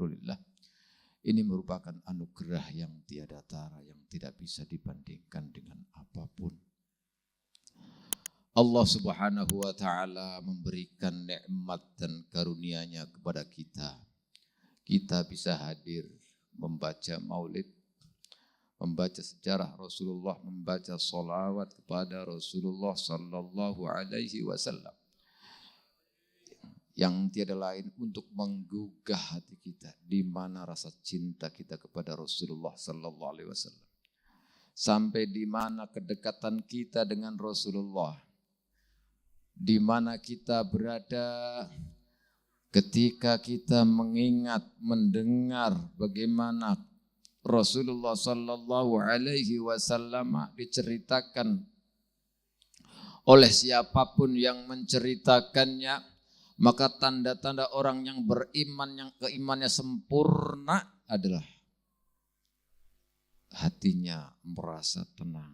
Alhamdulillah, ini merupakan anugerah yang tiada tara, yang tidak bisa dibandingkan dengan apapun. Allah Subhanahu wa ta'ala memberikan nikmat dan karunia-Nya kepada kita. Kita bisa hadir membaca maulid, membaca sejarah Rasulullah, membaca salawat kepada Rasulullah sallallahu alaihi wasallam. Yang tiada lain untuk menggugah hati kita, di mana rasa cinta kita kepada Rasulullah sallallahu alaihi wasallam. Sampai di mana kedekatan kita dengan Rasulullah, di mana kita berada ketika kita mengingat, mendengar bagaimana Rasulullah sallallahu alaihi wasallam diceritakan oleh siapapun yang menceritakannya, maka tanda-tanda orang yang beriman, yang keimannya sempurna adalah hatinya merasa tenang,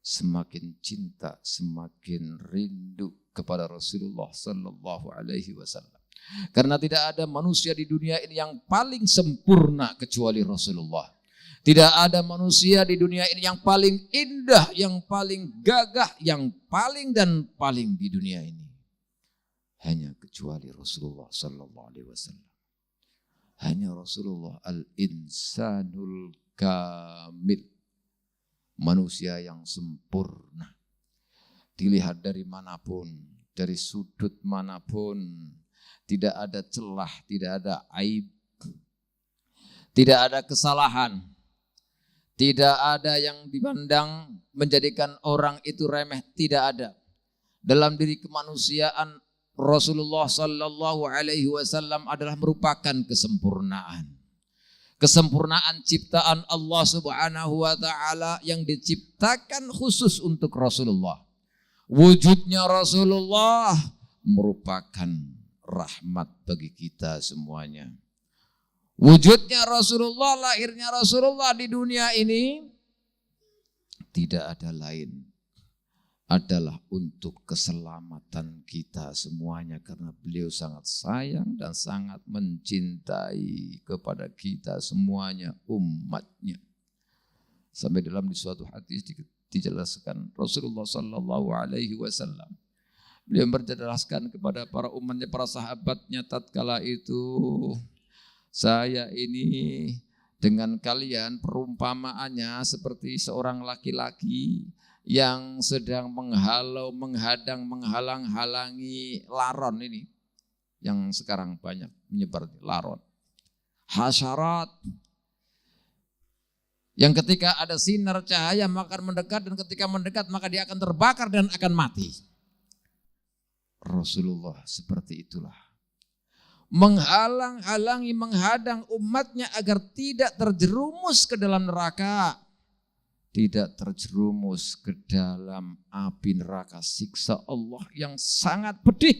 semakin cinta, semakin rindu kepada Rasulullah sallallahu alaihi wasallam. Karena tidak ada manusia di dunia ini yang paling sempurna kecuali Rasulullah. Tidak ada manusia di dunia ini yang paling indah, yang paling gagah, yang paling dan paling di dunia ini. Hanya kecuali Rasulullah sallallahu alaihi wasallam. Hanya Rasulullah al-insanul kamil. Manusia yang sempurna. Dilihat dari manapun, dari sudut manapun, tidak ada celah, tidak ada aib, tidak ada kesalahan, tidak ada yang dipandang menjadikan orang itu remeh, tidak ada. Dalam diri kemanusiaan Rasulullah sallallahu alaihi wasallam adalah merupakan kesempurnaan. Kesempurnaan ciptaan Allah Subhanahu wa ta'ala yang diciptakan khusus untuk Rasulullah. Wujudnya Rasulullah merupakan rahmat bagi kita semuanya. Wujudnya Rasulullah, lahirnya Rasulullah di dunia ini tidak ada lain, adalah untuk keselamatan kita semuanya, karena beliau sangat sayang dan sangat mencintai kepada kita semuanya, umatnya. Sampai dalam di suatu hadis dijelaskan Rasulullah sallallahu alaihi wasallam, beliau menjelaskan kepada para umatnya, para sahabatnya tatkala itu, saya ini dengan kalian perumpamaannya seperti seorang laki-laki yang sedang menghalau, menghadang, menghalang-halangi laron ini, yang sekarang banyak menyebar laron, hasyarat, yang ketika ada sinar cahaya maka mendekat, dan ketika mendekat maka dia akan terbakar dan akan mati. Rasulullah seperti itulah, menghalang-halangi, menghadang umatnya agar tidak terjerumus ke dalam neraka, tidak terjerumus ke dalam api neraka siksa Allah yang sangat pedih.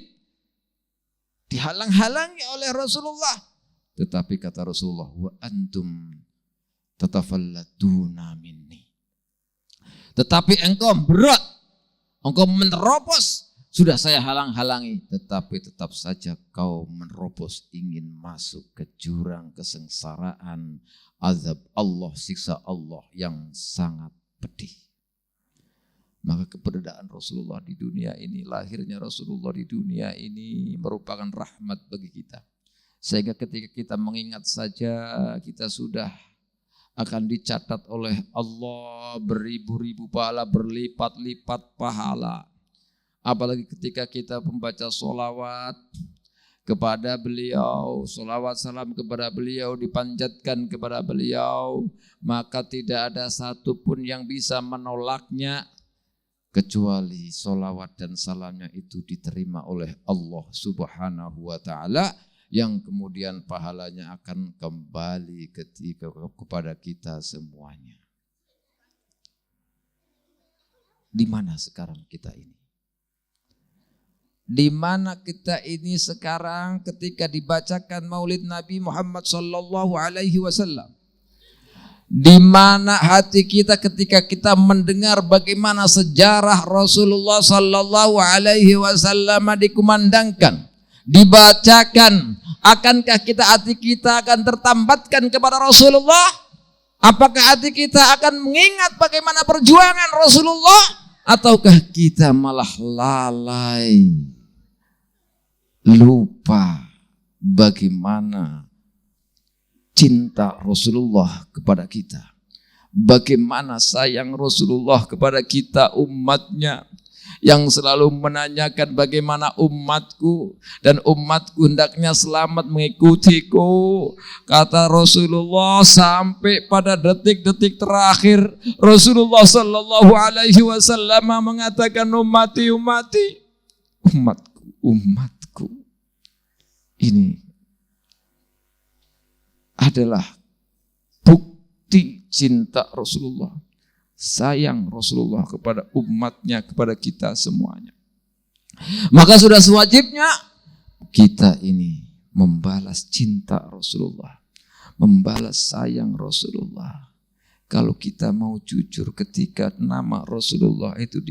Dihalang-halangi oleh Rasulullah. Tetapi kata Rasulullah, wa antum tatafallatuna minni. Tetapi engkau berat, engkau menerobos, sudah saya halang-halangi, tetapi tetap saja kau menerobos, ingin masuk ke jurang kesengsaraan, azab Allah, siksa Allah yang sangat pedih. Maka keberadaan Rasulullah di dunia ini, lahirnya Rasulullah di dunia ini merupakan rahmat bagi kita. Sehingga ketika kita mengingat saja, kita sudah akan dicatat oleh Allah beribu-ribu pahala, berlipat-lipat pahala. Apalagi ketika kita membaca sholawat kepada beliau, sholawat salam kepada beliau, dipanjatkan kepada beliau, maka tidak ada satupun yang bisa menolaknya, kecuali sholawat dan salamnya itu diterima oleh Allah Subhanahu wa ta'ala, yang kemudian pahalanya akan kembali kepada kita semuanya. Di mana sekarang kita ini? Di mana kita ini sekarang ketika dibacakan Maulid Nabi Muhammad sallallahu alaihi wasallam? Di mana hati kita ketika kita mendengar bagaimana sejarah Rasulullah sallallahu alaihi wasallam dikumandangkan, dibacakan Akankah hati kita akan tertambatkan kepada Rasulullah? Apakah hati kita akan mengingat bagaimana perjuangan Rasulullah? Ataukah kita malah lalai, lupa bagaimana cinta Rasulullah kepada kita, bagaimana sayang Rasulullah kepada kita umatnya, yang selalu menanyakan bagaimana umatku, dan umatku hendaknya selamat mengikutiku. Kata Rasulullah sampai pada detik-detik terakhir Rasulullah sallallahu alaihi wasallam mengatakan umatku. Ini adalah bukti cinta Rasulullah, sayang Rasulullah kepada umatnya, kepada kita semuanya. Maka sudah sewajibnya kita ini membalas cinta Rasulullah, membalas sayang Rasulullah. Kalau kita mau jujur, ketika nama Rasulullah itu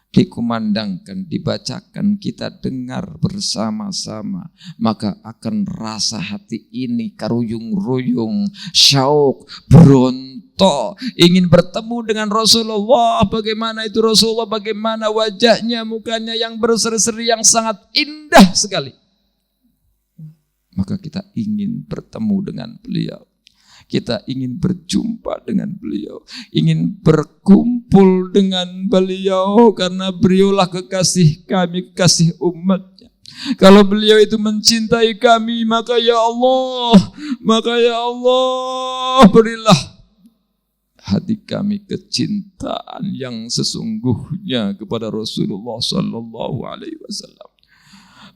dikumandangkan, dibacakan, kita dengar bersama-sama, maka akan rasa hati ini karuyung-ruyung, syauk, berontok, ingin bertemu dengan Rasulullah. Bagaimana itu Rasulullah, bagaimana wajahnya, mukanya yang berseri-seri, yang sangat indah sekali. Maka kita ingin bertemu dengan beliau. Kita ingin berjumpa dengan beliau, ingin berkumpul dengan beliau, karena beliaulah kekasih kami, kekasih umatnya. Kalau beliau itu mencintai kami, maka ya Allah, berilah hati kami kecintaan yang sesungguhnya kepada Rasulullah sallallahu alaihi wasallam.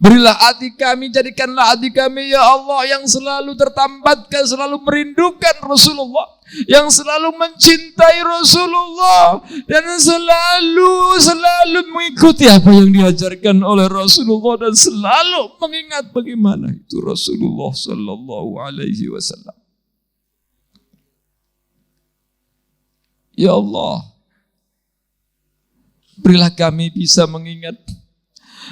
Berilah hati kami, jadikanlah hati kami ya Allah yang selalu tertambatkan, selalu merindukan Rasulullah, yang selalu mencintai Rasulullah, dan selalu mengikuti apa yang diajarkan oleh Rasulullah, dan selalu mengingat bagaimana itu Rasulullah sallallahu alaihi wasallam. Ya Allah, berilah kami bisa mengingat,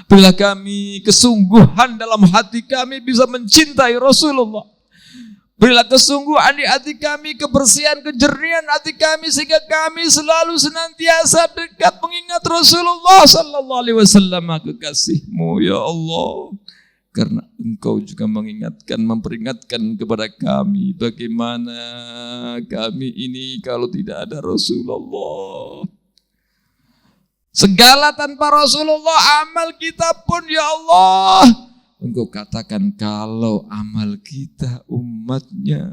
berilah kami kesungguhan dalam hati kami bisa mencintai Rasulullah. Berilah kesungguhan di hati kami, kebersihan, kejernihan hati kami, sehingga kami selalu senantiasa dekat mengingat Rasulullah sallallahu alaihi wasallam, kekasih-Mu ya Allah. Karena Engkau juga mengingatkan, memperingatkan kepada kami bagaimana kami ini kalau tidak ada Rasulullah, segala tanpa Rasulullah amal kita pun ya Allah, Engkau katakan kalau amal kita umatnya,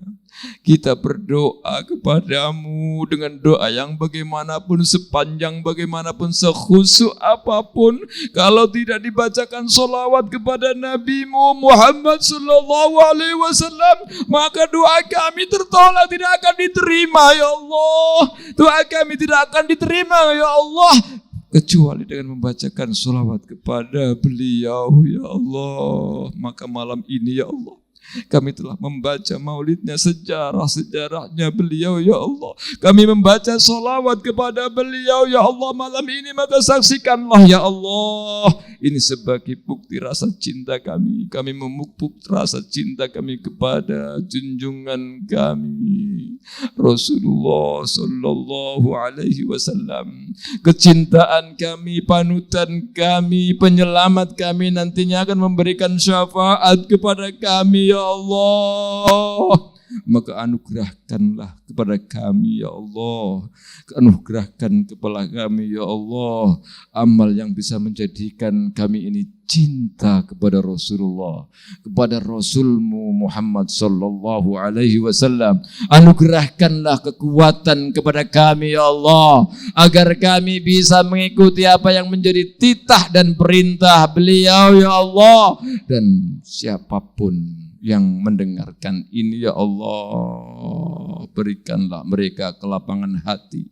kita berdoa kepadamu dengan doa yang bagaimanapun, sepanjang bagaimanapun, sekhusyuk apapun, kalau tidak dibacakan sholawat kepada Nabi-Mu Muhammad sallallahu alaihi wasallam, maka doa kami tertolak, tidak akan diterima ya Allah. Doa kami tidak akan diterima ya Allah, kecuali dengan membacakan sholawat kepada beliau ya Allah. Maka malam ini ya Allah, kami telah membaca maulidnya, sejarahnya beliau ya Allah. Kami membaca sholawat kepada beliau ya Allah malam ini, maka saksikanlah ya Allah, ini sebagai bukti rasa cinta kami. Kami memupuk rasa cinta kami kepada junjungan kami Rasulullah sallallahu alaihi wasallam. Kecintaan kami, panutan kami, penyelamat kami, nantinya akan memberikan syafaat kepada kami ya Allah. Maka anugerahkanlah kepada kami ya Allah, anugerahkan kepada kami ya Allah amal yang bisa menjadikan kami ini cinta kepada Rasulullah, kepada Rasul-Mu Muhammad sallallahu alaihi wasallam. Anugerahkanlah kekuatan kepada kami ya Allah, agar kami bisa mengikuti apa yang menjadi titah dan perintah beliau ya Allah. Dan siapapun yang mendengarkan ini ya Allah, berikanlah mereka kelapangan hati,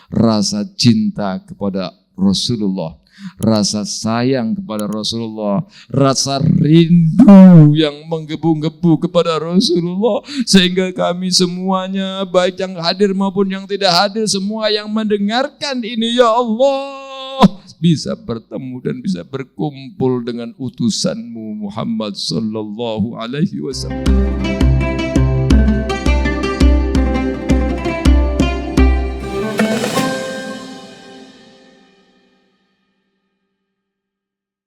rasa cinta kepada Rasulullah, rasa sayang kepada Rasulullah, rasa rindu yang menggebu-gebu kepada Rasulullah, sehingga kami semuanya, baik yang hadir maupun yang tidak hadir, semua yang mendengarkan ini ya Allah, Allah bisa bertemu dan bisa berkumpul dengan utusanmu Muhammad sallallahu alaihi wasallam.